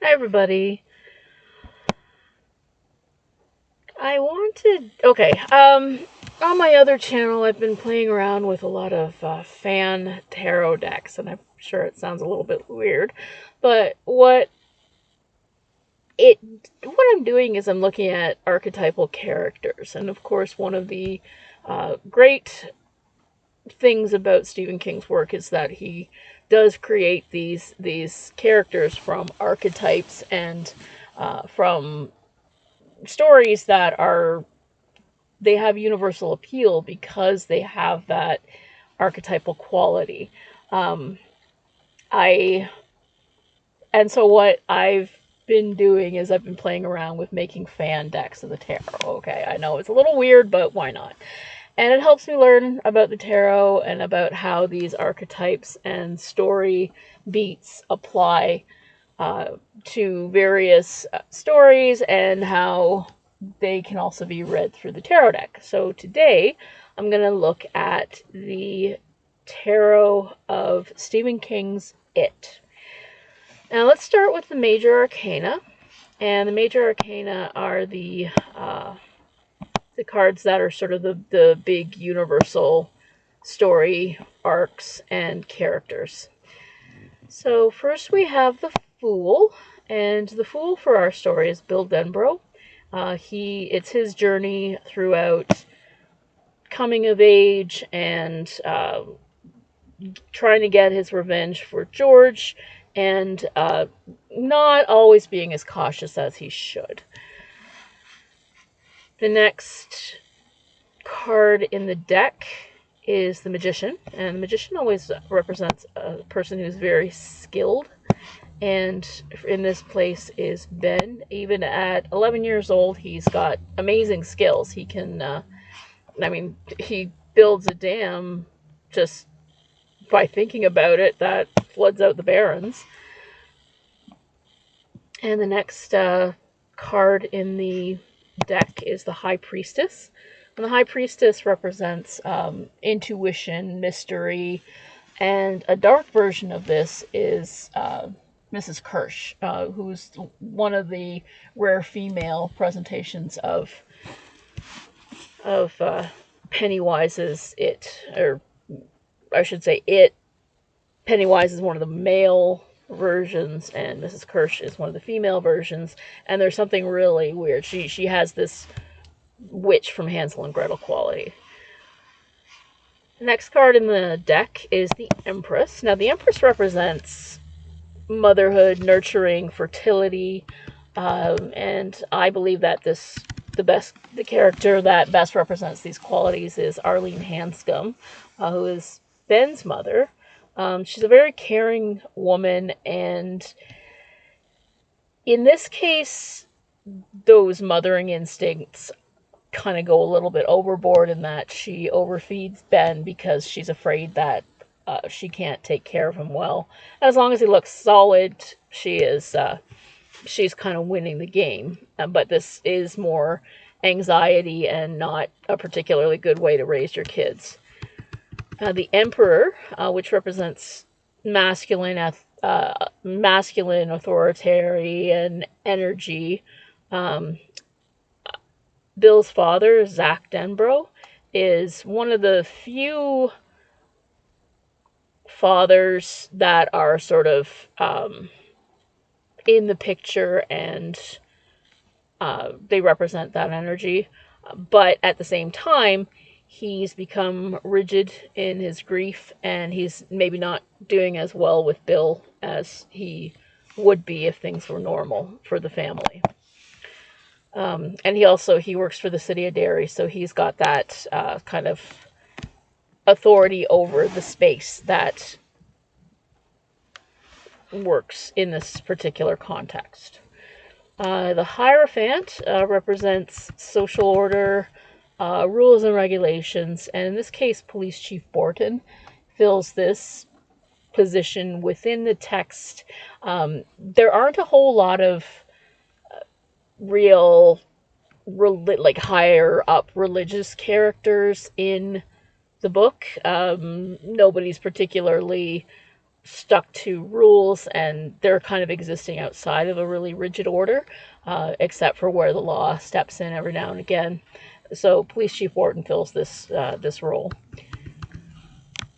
Hi everybody. Okay, on my other channel I've been playing around with a lot of fan tarot decks, and I'm sure it sounds a little bit weird, but it what I'm doing is I'm looking at archetypal characters, and of course one of the great things about Stephen King's work is that he does create these characters from archetypes and from stories that they have universal appeal because they have that archetypal quality. Um, I and so what I've been doing is I've been playing around with making fan decks of the tarot. Okay, I know it's a little weird, but why not? And it helps me learn about the tarot and about how these archetypes and story beats apply to various stories and how they can also be read through the tarot deck. So today I'm going to look at the tarot of Stephen King's It. Now let's start with the major arcana. And the major arcana are the cards that are sort of the big universal story arcs and characters. So first we have the Fool, and the Fool for our story is Bill Denbrough. It's his journey throughout coming of age and trying to get his revenge for George, and not always being as cautious as he should. The next card in the deck is the Magician, and the Magician always represents a person who's very skilled. And in this place is Ben. Even at 11 years old, he's got amazing skills. He can, he builds a dam just by thinking about it that floods out the barrens. And the next card in the deck is the High Priestess. And the High Priestess represents intuition, mystery, and a dark version of this is Mrs. Kirsch, who's one of the rare female presentations of Pennywise's It, or I should say It. Pennywise is one of the male versions, and Mrs. Kirsch is one of the female versions. And there's something really weird. She has this witch from Hansel and Gretel quality. The next card in the deck is the Empress. Now, the Empress represents motherhood, nurturing, fertility, and I believe that the character that best represents these qualities is Arlene Hanscom, who is Ben's mother. She's a very caring woman, and in this case, those mothering instincts kind of go a little bit overboard in that she overfeeds Ben because she's afraid that she can't take care of him well. As long as he looks solid, she's kind of winning the game. But this is more anxiety and not a particularly good way to raise your kids. The Emperor, which represents masculine authoritarian energy. Bill's father, Zach Denbrough, is one of the few fathers that are sort of in the picture, and they represent that energy. But at the same time, he's become rigid in his grief, and he's maybe not doing as well with Bill as he would be if things were normal for the family. And he works for the city of Derry, so he's got that kind of authority over the space that works in this particular context. The Hierophant represents social order, rules and regulations, and in this case, Police Chief Borton fills this position within the text. There aren't a whole lot of real higher up religious characters in the book. Nobody's particularly stuck to rules, and they're kind of existing outside of a really rigid order, except for where the law steps in every now and again. So Police Chief Wharton fills this role.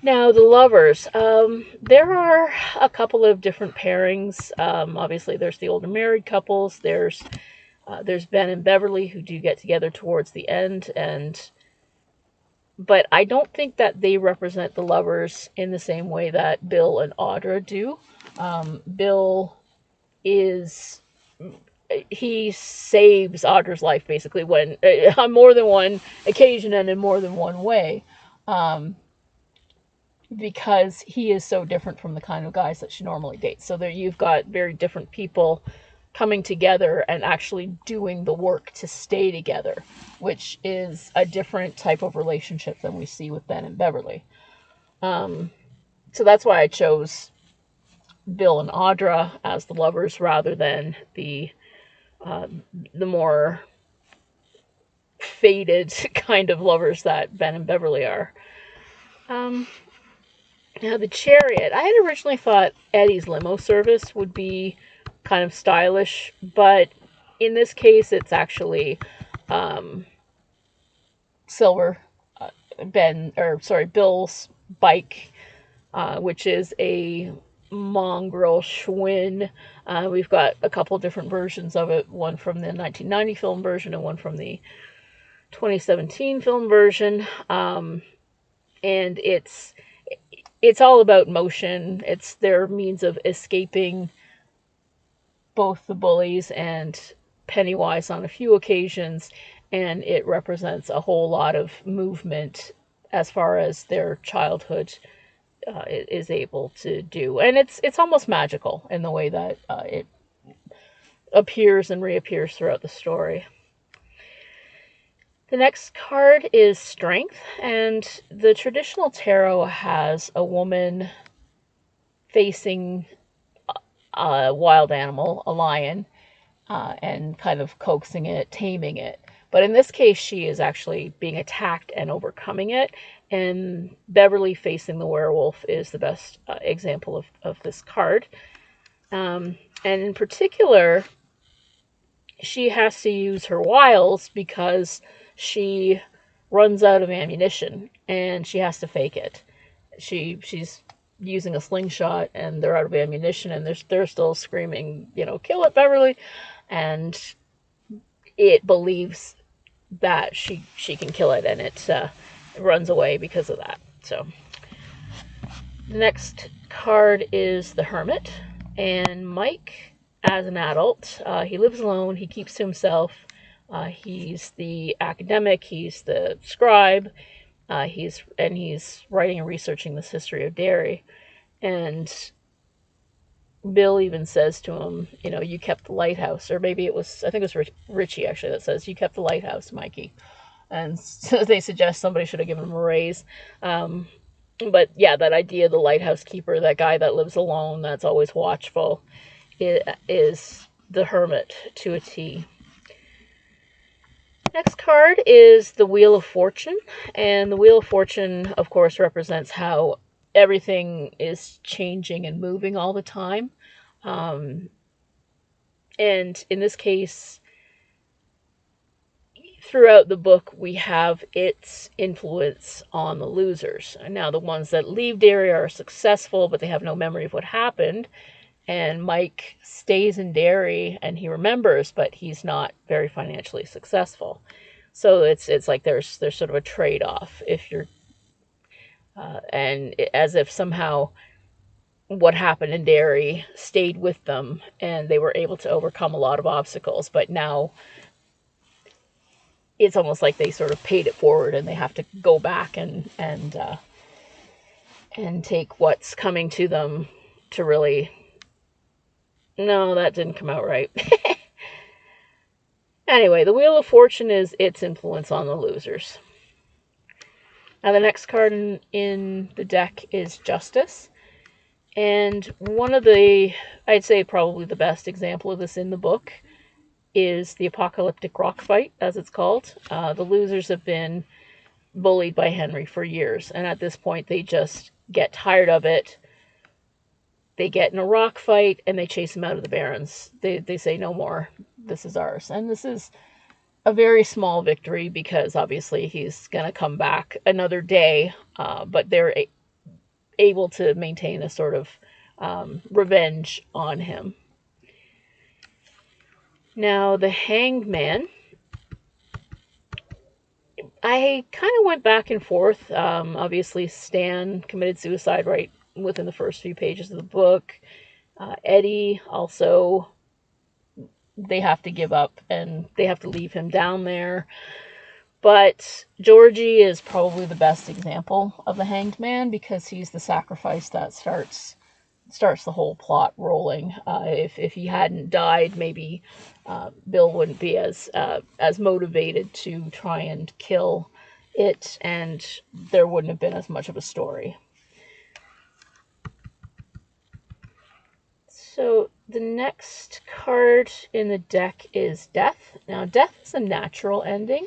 Now, the lovers. There are a couple of different pairings. Obviously, there's the older married couples. There's Ben and Beverly, who do get together towards the end, but I don't think that they represent the lovers in the same way that Bill and Audra do. Bill he saves Audra's life basically when on more than one occasion and in more than one way. Because he is so different from the kind of guys that she normally dates. So there you've got very different people coming together and actually doing the work to stay together, which is a different type of relationship than we see with Ben and Beverly. So that's why I chose Bill and Audra as the lovers rather than the more faded kind of lovers that Ben and Beverly are. Now, the Chariot. I had originally thought Eddie's limo service would be kind of stylish, but in this case, it's actually Silver, Bill's bike, which is a mongrel Schwinn. We've got a couple different versions of it, one from the 1990 film version and one from the 2017 film version, and it's all about motion. It's their means of escaping both the bullies and Pennywise on a few occasions, and it represents a whole lot of movement as far as their childhood is able to do. And it's almost magical in the way that it appears and reappears throughout the story. The next card is Strength, and the traditional tarot has a woman facing a wild animal, a lion, and kind of coaxing it, taming it. But in this case, she is actually being attacked and overcoming it, and Beverly facing the werewolf is the best example of this card. And in particular, she has to use her wiles because she runs out of ammunition and she has to fake it. She's using a slingshot and they're out of ammunition and they're still screaming, kill it, Beverly, and it believes that she can kill it, and it runs away because of that. So the next card is the Hermit, and Mike, as an adult, he lives alone, he keeps to himself. He's the academic, he's the scribe, he's writing and researching this history of Derry. And Bill even says to him, you kept the lighthouse, or maybe I think it was Richie actually that says, you kept the lighthouse, Mikey. And so they suggest somebody should have given him a raise. But yeah, that idea, the lighthouse keeper, that guy that lives alone, that's always watchful, is the Hermit to a T. Next card is the Wheel of Fortune, and the Wheel of Fortune, of course, represents how everything is changing and moving all the time. And in this case, throughout the book, we have its influence on the losers. Now, the ones that leave Derry are successful, but they have no memory of what happened. And Mike stays in Derry and he remembers, but he's not very financially successful. So it's like there's sort of a trade-off if you're, and as if somehow what happened in Derry stayed with them and they were able to overcome a lot of obstacles. But now it's almost like they sort of paid it forward and they have to go back and take what's coming to them to really. No, that didn't come out right. Anyway, the Wheel of Fortune is its influence on the losers. Now, the next card in the deck is Justice. And one of I'd say probably the best example of this in the book is the apocalyptic rock fight, as it's called. The losers have been bullied by Henry for years. And at this point, they just get tired of it. they get in a rock fight and they chase him out of the barrens. They say, no more, this is ours. And this is a very small victory because obviously he's going to come back another day, but they're able to maintain a sort of revenge on him. Now, the Hanged Man, I kind of went back and forth. Obviously, Stan committed suicide right within the first few pages of the book. Eddie also, they have to give up and they have to leave him down there. But Georgie is probably the best example of the Hanged Man because he's the sacrifice that starts the whole plot rolling. If he hadn't died, maybe Bill wouldn't be as motivated to try and kill it, and there wouldn't have been as much of a story. So the next card in the deck is Death. Now, Death is a natural ending.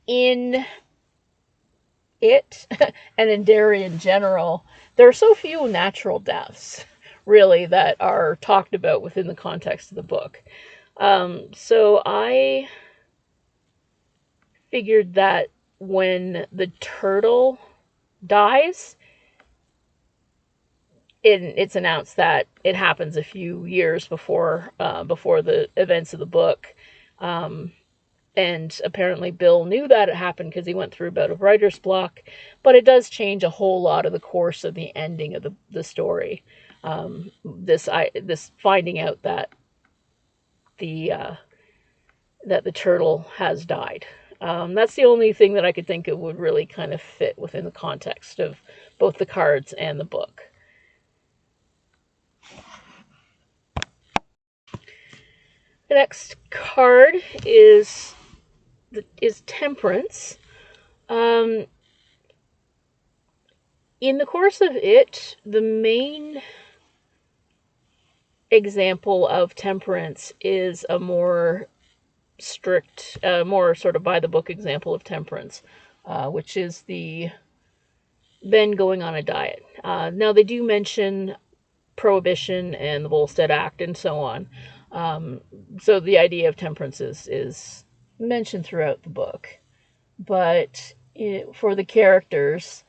In it, and in Derry in general, there are so few natural deaths, really, that are talked about within the context of the book. So I figured that when the turtle dies, it's announced that it happens a few years before the events of the book. And apparently Bill knew that it happened because he went through a bout of writer's block, but it does change a whole lot of the course of the ending of the story. This finding out that the turtle has died. That's the only thing that I could think it would really kind of fit within the context of both the cards and the book. The next card is Temperance. In the course of it, the main example of temperance is a more strict, more sort of by the book example of temperance, which is the Ben going on a diet. Now, they do mention prohibition and the Volstead Act and so on. So the idea of temperance is mentioned throughout the book. But for the characters,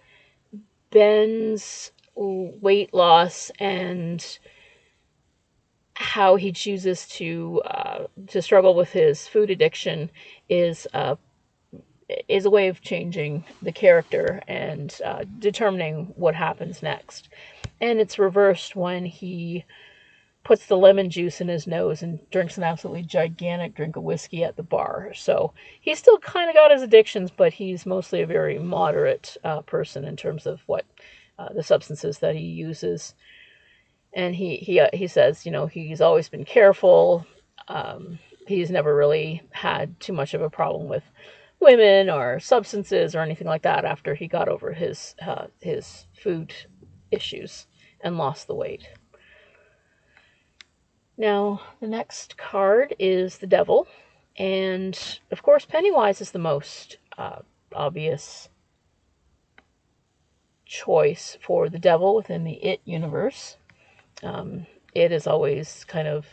Ben's weight loss and how he chooses to struggle with his food addiction is a way of changing the character and determining what happens next. And it's reversed when he puts the lemon juice in his nose and drinks an absolutely gigantic drink of whiskey at the bar. So he's still kind of got his addictions, but he's mostly a very moderate person in terms of what the substances that he uses. And he says, he's always been careful. He's never really had too much of a problem with women or substances or anything like that after he got over his food issues and lost the weight. Now, the next card is the Devil, and of course Pennywise is the most obvious choice for the Devil within the It universe. It is always kind of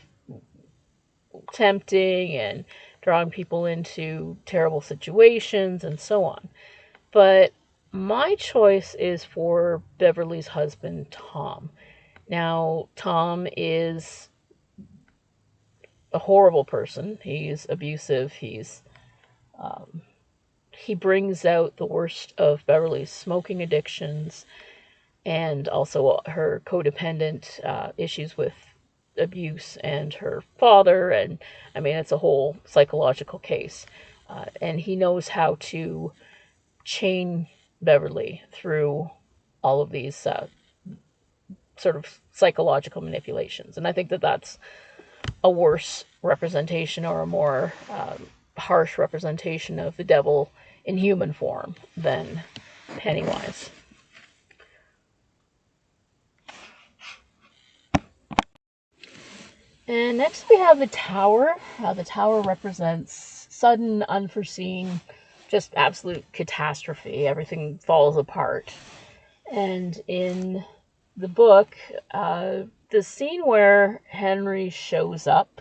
tempting and drawing people into terrible situations and so on. But my choice is for Beverly's husband, Tom. Now, Tom is a horrible person. He's abusive. He brings out the worst of Beverly's smoking addictions and also her codependent issues with abuse and her father. And I mean, it's a whole psychological case. And he knows how to chain Beverly through all of these sort of psychological manipulations. And I think that that's a worse representation or a more harsh representation of the devil in human form than Pennywise. And next we have the Tower. The Tower represents sudden, unforeseen, just absolute catastrophe. Everything falls apart. And in the book, the scene where Henry shows up,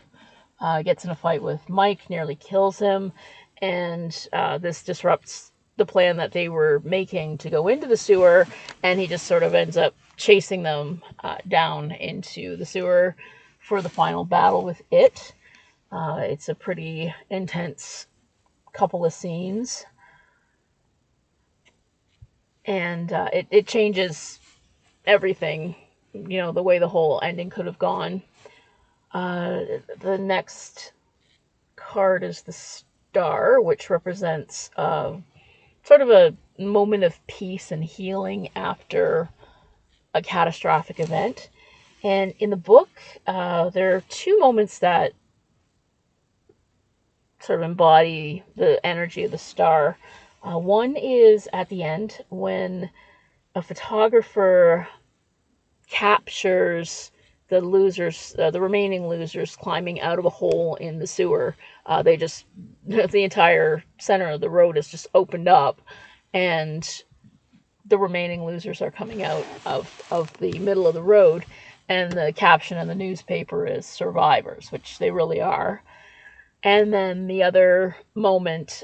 gets in a fight with Mike, nearly kills him, and this disrupts the plan that they were making to go into the sewer, and he just sort of ends up chasing them down into the sewer for the final battle with it. It's a pretty intense couple of scenes, and it changes everything, the way the whole ending could have gone. The next card is the Star, which represents sort of a moment of peace and healing after a catastrophic event. And in the book, there are two moments that sort of embody the energy of the Star. One is at the end when a photographer captures the losers, the remaining losers, climbing out of a hole in the sewer. The entire center of the road is just opened up, and the remaining losers are coming out of the middle of the road, and the caption in the newspaper is survivors, which they really are. And then the other moment,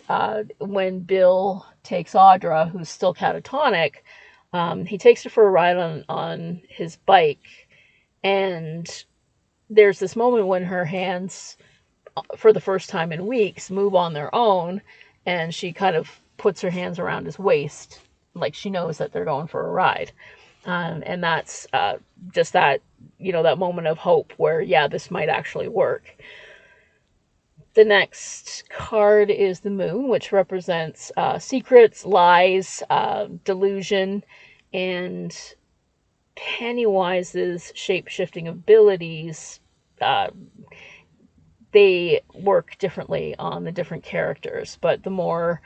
when Bill takes Audra, who's still catatonic, he takes her for a ride on his bike, and there's this moment when her hands, for the first time in weeks, move on their own, and she kind of puts her hands around his waist, like she knows that they're going for a ride. And that's just that, that moment of hope where, yeah, this might actually work. The next card is the Moon, which represents secrets, lies, delusion, and Pennywise's shape-shifting abilities. They work differently on the different characters, but the more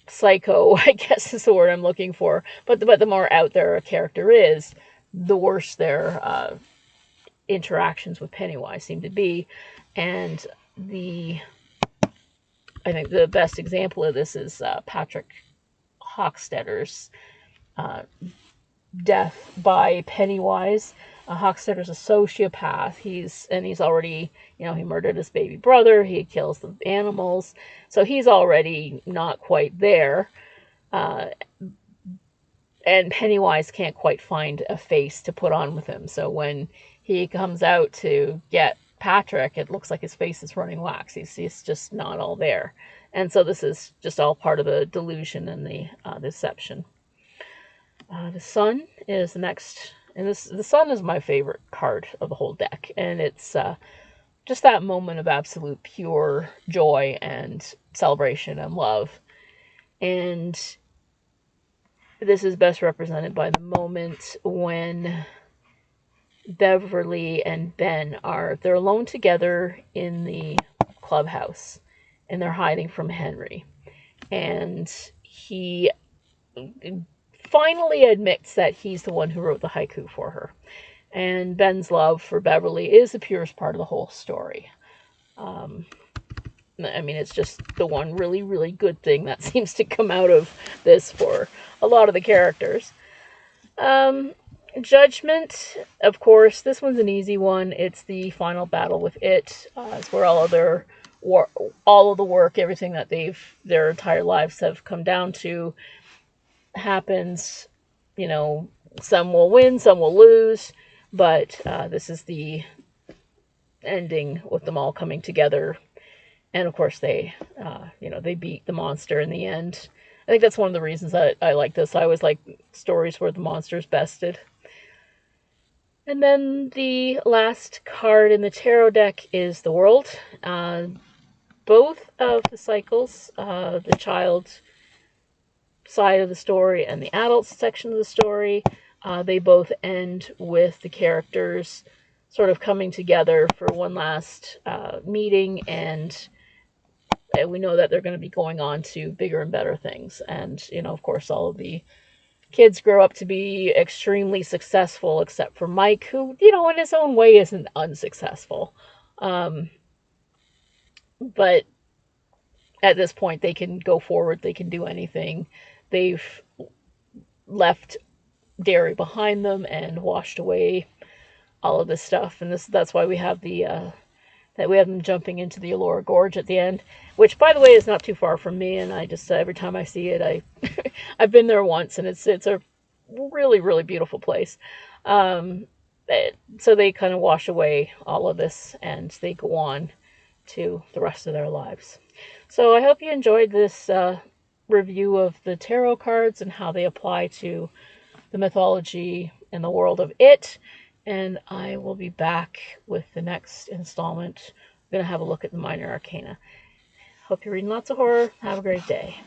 psycho, I guess is the word I'm looking for, but the more out there a character is, the worse their interactions with Pennywise seem to be. And I think the best example of this is Patrick Hochstetter's death by Pennywise. Hochstetter's a sociopath. He's already, he murdered his baby brother. He kills the animals. So he's already not quite there. And Pennywise can't quite find a face to put on with him. So when he comes out to get Patrick, it looks like his face is running wax. He's just not all there. And so this is just all part of the delusion and the deception. The Sun is the next, and the Sun is my favorite card of the whole deck. And it's just that moment of absolute pure joy and celebration and love. And this is best represented by the moment when Beverly and Ben they're alone together in the clubhouse, and they're hiding from Henry. And he finally admits that he's the one who wrote the haiku for her. And Ben's love for Beverly is the purest part of the whole story. It's just the one really, really good thing that seems to come out of this for a lot of the characters. Judgment, of course, this one's an easy one. It's the final battle with it. It's where all of the work, everything that their entire lives have come down to, happens. Some will win, some will lose, but this is the ending with them all coming together. And of course they beat the monster in the end. I think that's one of the reasons that I like this. I always like stories where the monster's bested. And then the last card in the tarot deck is the World. Both of the cycles, the child side of the story and the adult section of the story, they both end with the characters sort of coming together for one last meeting, and we know that they're going to be going on to bigger and better things. And, of course, all of the kids grow up to be extremely successful, except for Mike, who, in his own way isn't unsuccessful. But at this point, they can go forward. They can do anything. They've left dairy behind them and washed away all of this stuff. And that's why we have that we have them jumping into the Elora Gorge at the end, which, by the way, is not too far from me. And I just every time I see it, I've been there once, and it's a really, really beautiful place. So they kind of wash away all of this, and they go on to the rest of their lives. So I hope you enjoyed this review of the tarot cards and how they apply to the mythology and the world of it. And I will be back with the next installment. I'm going to have a look at the minor arcana. Hope you're reading lots of horror. Have a great day.